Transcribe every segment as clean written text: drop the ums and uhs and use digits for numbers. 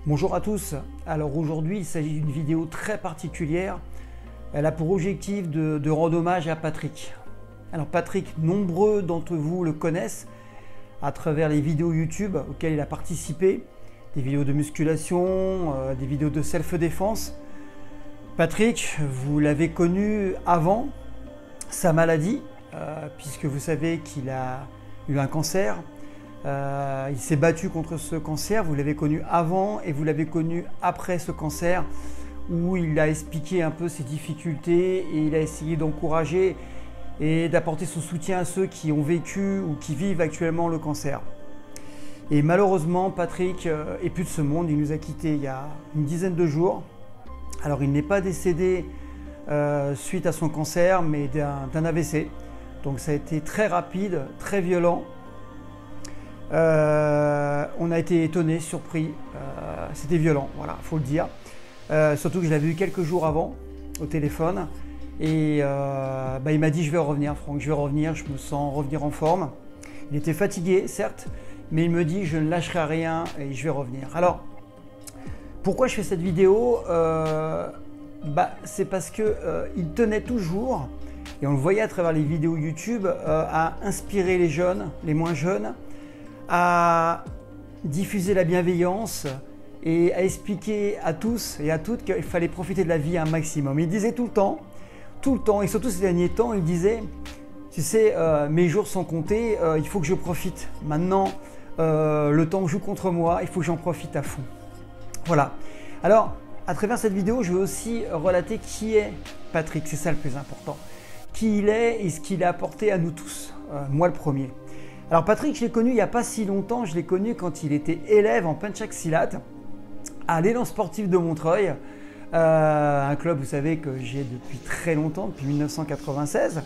Bonjour à tous. Alors aujourd'hui, il s'agit d'une vidéo très particulière. Elle a pour objectif de rendre hommage à Patrick. Alors Patrick, nombreux d'entre vous le connaissent à travers les vidéos YouTube auxquelles il a participé, des vidéos de musculation, des vidéos de self-défense. Patrick, vous l'avez connu avant sa maladie, puisque vous savez qu'il a eu un cancer. Il s'est battu contre ce cancer, vous l'avez connu avant et vous l'avez connu après ce cancer, où il a expliqué un peu ses difficultés et il a essayé d'encourager et d'apporter son soutien à ceux qui ont vécu ou qui vivent actuellement le cancer. Et malheureusement, Patrick est plus de ce monde, il nous a quittés il y a une dizaine de jours. Alors il n'est pas décédé suite à son cancer, mais d'un AVC. Donc ça a été très rapide, très violent. On a été étonnés, surpris, c'était violent, voilà, faut le dire. Surtout que je l'avais eu quelques jours avant au téléphone et il m'a dit je vais revenir Franck, je vais revenir, je me sens revenir en forme. Il était fatigué certes, mais il me dit je ne lâcherai rien et je vais revenir. Alors pourquoi je fais cette vidéo? C'est parce que il tenait toujours, et on le voyait à travers les vidéos YouTube, à inspirer les jeunes, les moins jeunes, à diffuser la bienveillance et à expliquer à tous et à toutes qu'il fallait profiter de la vie un maximum. Il disait tout le temps, et surtout ces derniers temps, il disait « Tu sais, mes jours sont comptés, il faut que je profite. Maintenant, le temps joue contre moi, il faut que j'en profite à fond. » Voilà. Alors, à travers cette vidéo, je veux aussi relater qui est Patrick, c'est ça le plus important. Qui il est et ce qu'il a apporté à nous tous, moi le premier. Alors Patrick, je l'ai connu il n'y a pas si longtemps, je l'ai connu quand il était élève en Pencak Silat à l'élan sportif de Montreuil, un club, vous savez, que j'ai depuis très longtemps, depuis 1996.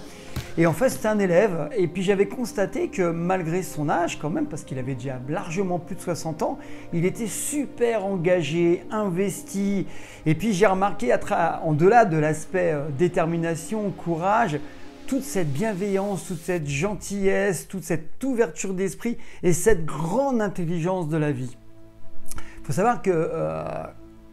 Et en fait, c'était un élève, et puis j'avais constaté que malgré son âge quand même, parce qu'il avait déjà largement plus de 60 ans, il était super engagé, investi. Et puis j'ai remarqué, en delà de l'aspect détermination, courage, toute cette bienveillance, toute cette gentillesse, toute cette ouverture d'esprit et cette grande intelligence de la vie. Il faut savoir que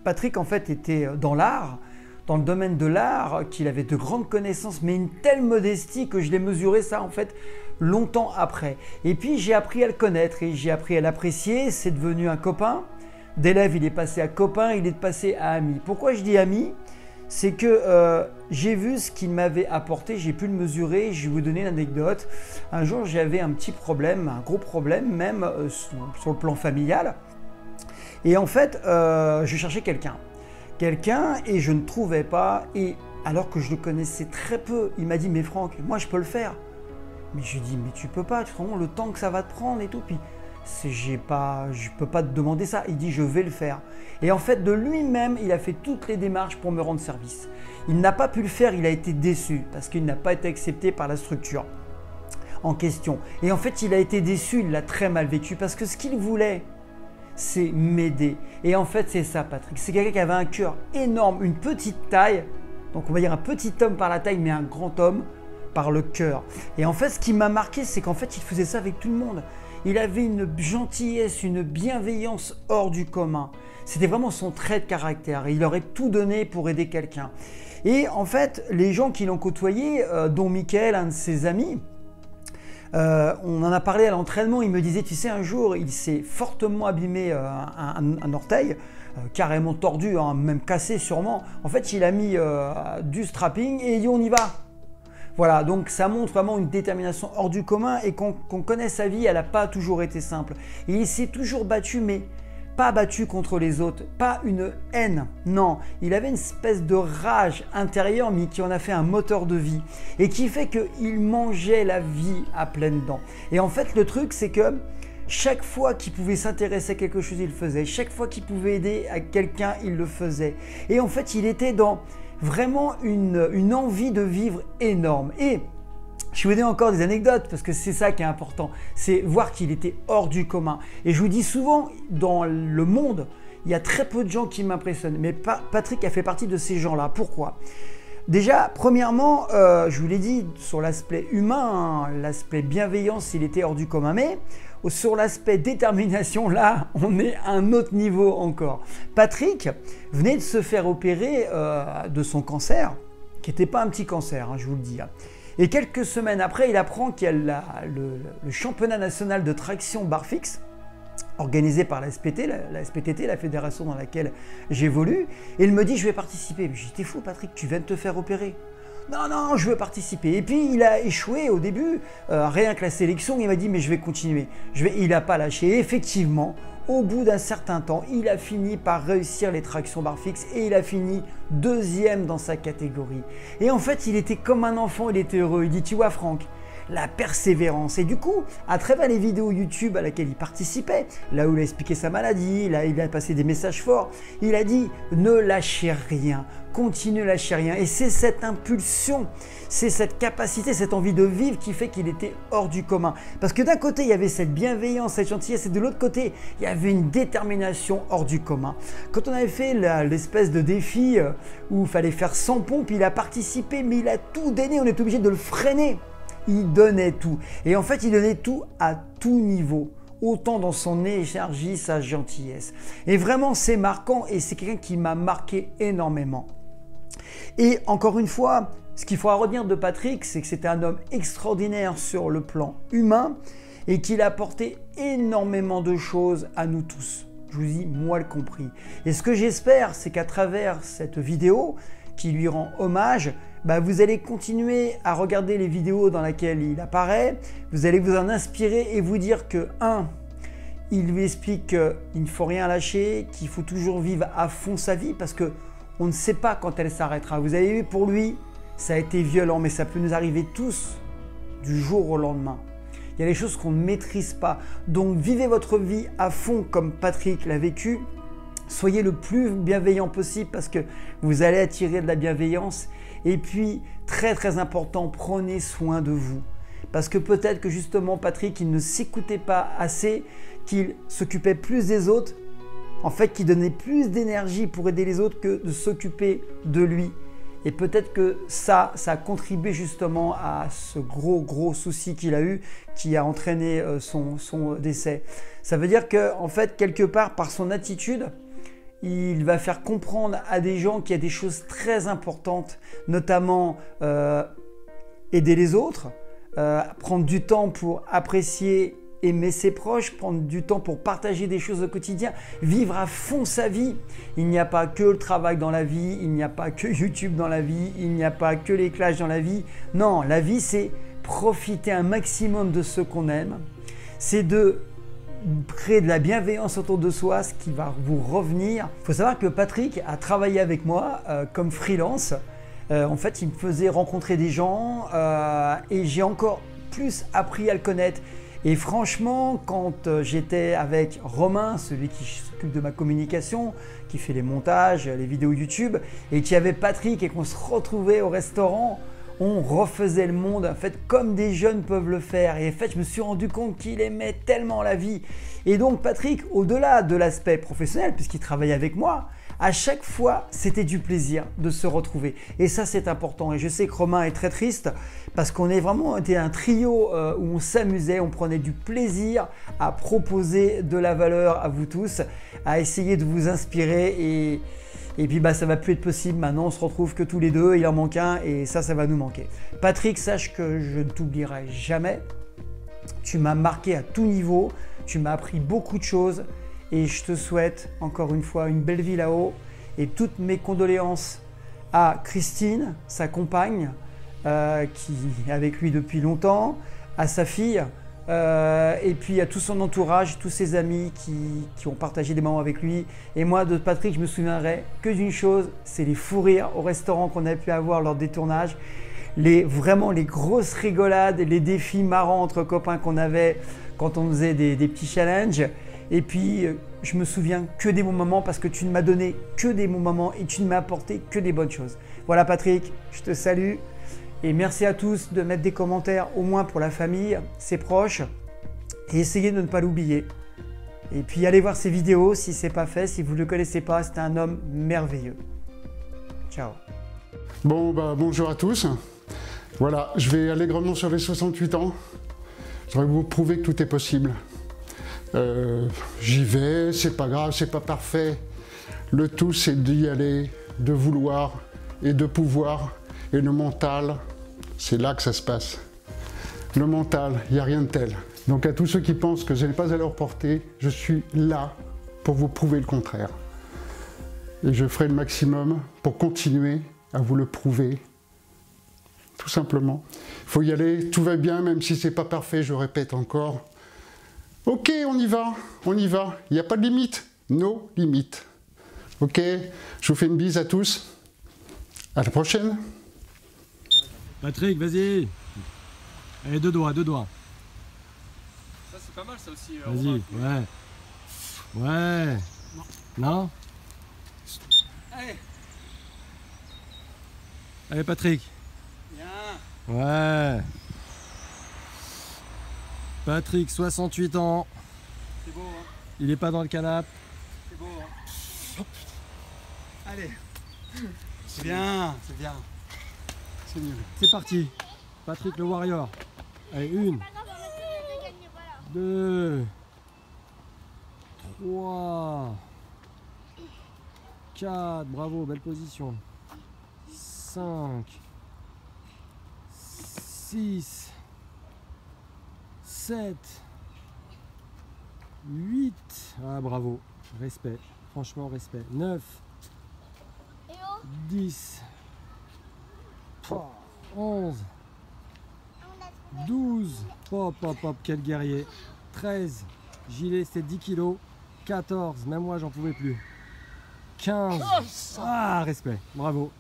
Patrick en fait était dans l'art, dans le domaine de l'art, qu'il avait de grandes connaissances, mais une telle modestie que je l'ai mesuré ça en fait longtemps après. Et puis j'ai appris à le connaître et j'ai appris à l'apprécier, c'est devenu un copain. D'élève, il est passé à copain, il est passé à ami. Pourquoi je dis ami ? C'est que j'ai vu ce qu'il m'avait apporté, j'ai pu le mesurer. Je vais vous donner une anecdote. Un jour, j'avais un petit problème, un gros problème même sur le plan familial. Et en fait, je cherchais quelqu'un et je ne trouvais pas. Et alors que je le connaissais très peu, il m'a dit « Mais Franck, moi je peux le faire. » Mais je lui ai dit « Mais tu peux pas, tu te rends compte le temps que ça va te prendre et tout. » Puis je ne peux pas te demander ça. Il dit je vais le faire. Et en fait, de lui-même, il a fait toutes les démarches pour me rendre service. Il n'a pas pu le faire, il a été déçu parce qu'il n'a pas été accepté par la structure en question. Et en fait, il a été déçu, il l'a très mal vécu parce que ce qu'il voulait, c'est m'aider. Et en fait, c'est ça, Patrick. C'est quelqu'un qui avait un cœur énorme, une petite taille. Donc, on va dire un petit homme par la taille, mais un grand homme par le cœur. Et en fait, ce qui m'a marqué, c'est qu'en fait, il faisait ça avec tout le monde. Il avait une gentillesse, une bienveillance hors du commun. C'était vraiment son trait de caractère. Il aurait tout donné pour aider quelqu'un. Et en fait, les gens qui l'ont côtoyé, dont Mickaël, un de ses amis, on en a parlé à l'entraînement. Il me disait, tu sais, un jour, il s'est fortement abîmé un orteil, carrément tordu, hein, même cassé sûrement. En fait, il a mis du strapping et il dit, on y va. Voilà, donc ça montre vraiment une détermination hors du commun et qu'on connaît sa vie, elle n'a pas toujours été simple. Et il s'est toujours battu, mais pas battu contre les autres, pas une haine, non. Il avait une espèce de rage intérieure, mais qui en a fait un moteur de vie et qui fait qu'il mangeait la vie à pleines dents. Et en fait, le truc, c'est que chaque fois qu'il pouvait s'intéresser à quelque chose, il le faisait. Chaque fois qu'il pouvait aider à quelqu'un, il le faisait. Et en fait, il était dans vraiment une envie de vivre énorme. Et je vous donne encore des anecdotes parce que c'est ça qui est important, c'est voir qu'il était hors du commun. Et je vous dis souvent, dans le monde, il y a très peu de gens qui m'impressionnent, mais Patrick a fait partie de ces gens-là. Pourquoi ? Déjà, premièrement, je vous l'ai dit, sur l'aspect humain, hein, l'aspect bienveillance, il était hors du commun. Mais sur l'aspect détermination, là, on est à un autre niveau encore. Patrick venait de se faire opérer de son cancer, qui n'était pas un petit cancer, hein, je vous le dis. Et quelques semaines après, il apprend qu'il y a le championnat national de traction barre fixe, organisé par la SPT, la SPTT, la fédération dans laquelle j'évolue. Et il me dit, je vais participer. Mais je dis, t'es fou Patrick, tu viens de te faire opérer. Non, non, je veux participer. Et puis il a échoué au début, rien que la sélection, il m'a dit, mais je vais continuer. Il n'a pas lâché. Et effectivement, au bout d'un certain temps, il a fini par réussir les tractions barre fixe et il a fini deuxième dans sa catégorie. Et en fait, il était comme un enfant, il était heureux. Il dit, tu vois Franck, la persévérance. Et du coup, à travers les vidéos YouTube à laquelle il participait, là où il a expliqué sa maladie, là il a passé des messages forts, il a dit ne lâchez rien, continuez, ne lâchez rien. Et c'est cette impulsion, c'est cette capacité, cette envie de vivre qui fait qu'il était hors du commun. Parce que d'un côté, il y avait cette bienveillance, cette gentillesse, et de l'autre côté, il y avait une détermination hors du commun. Quand on avait fait l'espèce de défi où il fallait faire 100 pompes, il a participé, mais il a tout donné, on est obligé de le freiner. Il donnait tout. Et en fait, il donnait tout à tout niveau. Autant dans son énergie, sa gentillesse. Et vraiment, c'est marquant et c'est quelqu'un qui m'a marqué énormément. Et encore une fois, ce qu'il faut retenir de Patrick, c'est que c'était un homme extraordinaire sur le plan humain et qu'il a apporté énormément de choses à nous tous. Je vous dis, moi le compris. Et ce que j'espère, c'est qu'à travers cette vidéo qui lui rend hommage, vous allez continuer à regarder les vidéos dans lesquelles il apparaît, vous allez vous en inspirer et vous dire que, il lui explique qu'il ne faut rien lâcher, qu'il faut toujours vivre à fond sa vie parce qu'on ne sait pas quand elle s'arrêtera. Vous avez vu, pour lui, ça a été violent, mais ça peut nous arriver tous du jour au lendemain. Il y a des choses qu'on ne maîtrise pas. Donc vivez votre vie à fond comme Patrick l'a vécu. Soyez le plus bienveillant possible parce que vous allez attirer de la bienveillance. Et puis, très très important, prenez soin de vous. Parce que peut-être que justement Patrick, il ne s'écoutait pas assez, qu'il s'occupait plus des autres, en fait qu'il donnait plus d'énergie pour aider les autres que de s'occuper de lui. Et peut-être que ça a contribué justement à ce gros souci qu'il a eu, qui a entraîné son décès. Ça veut dire qu'en fait, quelque part, par son attitude, il va faire comprendre à des gens qu'il y a des choses très importantes, notamment aider les autres, prendre du temps pour apprécier, aimer ses proches, prendre du temps pour partager des choses au quotidien, vivre à fond sa vie. Il n'y a pas que le travail dans la vie, il n'y a pas que YouTube dans la vie, il n'y a pas que les clashs dans la vie. Non, la vie, c'est profiter un maximum de ce qu'on aime. C'est de créer de la bienveillance autour de soi, ce qui va vous revenir. Il faut savoir que Patrick a travaillé avec moi comme freelance. En fait, il me faisait rencontrer des gens et j'ai encore plus appris à le connaître. Et franchement, quand j'étais avec Romain, celui qui s'occupe de ma communication, qui fait les montages, les vidéos YouTube, et qu'il y avait Patrick et qu'on se retrouvait au restaurant, on refaisait le monde, en fait, comme des jeunes peuvent le faire. Et en fait, je me suis rendu compte qu'il aimait tellement la vie. Et donc, Patrick, au-delà de l'aspect professionnel, puisqu'il travaillait avec moi, à chaque fois, c'était du plaisir de se retrouver. Et ça, c'est important. Et je sais que Romain est très triste parce qu'on est vraiment été un trio où on s'amusait, on prenait du plaisir à proposer de la valeur à vous tous, à essayer de vous inspirer. Et puis ça va plus être possible, maintenant on se retrouve que tous les deux, il en manque un et ça va nous manquer. Patrick, sache que je ne t'oublierai jamais, tu m'as marqué à tout niveau, tu m'as appris beaucoup de choses et je te souhaite encore une fois une belle vie là-haut et toutes mes condoléances à Christine, sa compagne, qui est avec lui depuis longtemps, à sa fille, et puis à tout son entourage, tous ses amis qui ont partagé des moments avec lui. Et moi, de Patrick, je me souviendrai que d'une chose, c'est les fous rires au restaurant qu'on a pu avoir lors des tournages, vraiment les grosses rigolades, les défis marrants entre copains qu'on avait quand on faisait des petits challenges. Et puis, je me souviens que des bons moments parce que tu ne m'as donné que des bons moments et tu ne m'as apporté que des bonnes choses. Voilà Patrick, je te salue. Et merci à tous de mettre des commentaires, au moins pour la famille, ses proches, et essayez de ne pas l'oublier. Et puis allez voir ses vidéos si ce n'est pas fait, si vous ne le connaissez pas, c'est un homme merveilleux. Ciao. Bon, bonjour à tous. Voilà, je vais allègrement sur les 68 ans. Je vais vous prouver que tout est possible. J'y vais, c'est pas grave, c'est pas parfait. Le tout, c'est d'y aller, de vouloir et de pouvoir. Et le mental, c'est là que ça se passe. Le mental, il n'y a rien de tel. Donc à tous ceux qui pensent que je n'ai pas à leur portée, je suis là pour vous prouver le contraire. Et je ferai le maximum pour continuer à vous le prouver. Tout simplement. Il faut y aller, tout va bien, même si c'est pas parfait, je répète encore. Ok, on y va, on y va. Il n'y a pas de limite, nos limites. Ok, je vous fais une bise à tous. À la prochaine. Patrick, vas-y. Allez, deux doigts, deux doigts. Ça c'est pas mal ça aussi. Vas-y, ouais. Ouais. Non. Allez, Allez, Patrick. bien. Ouais. Patrick, 68 ans. C'est beau, hein. Il est pas dans le canapé. C'est beau, hein. Allez. C'est bien, c'est bien. C'est nul. C'est parti. Patrick le Warrior. Allez, une, deux, trois, quatre. Bravo, belle position. 5, 6, 7, 8. Ah, bravo. Respect. Franchement, respect. 9, 10, 11, 12, hop hop hop, quel guerrier. 13, gilet c'était 10 kilos. 14, même moi j'en pouvais plus. 15, ah respect, bravo,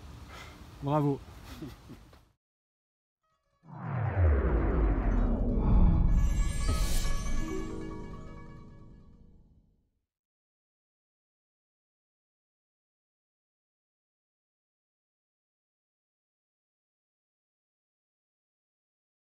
bravo.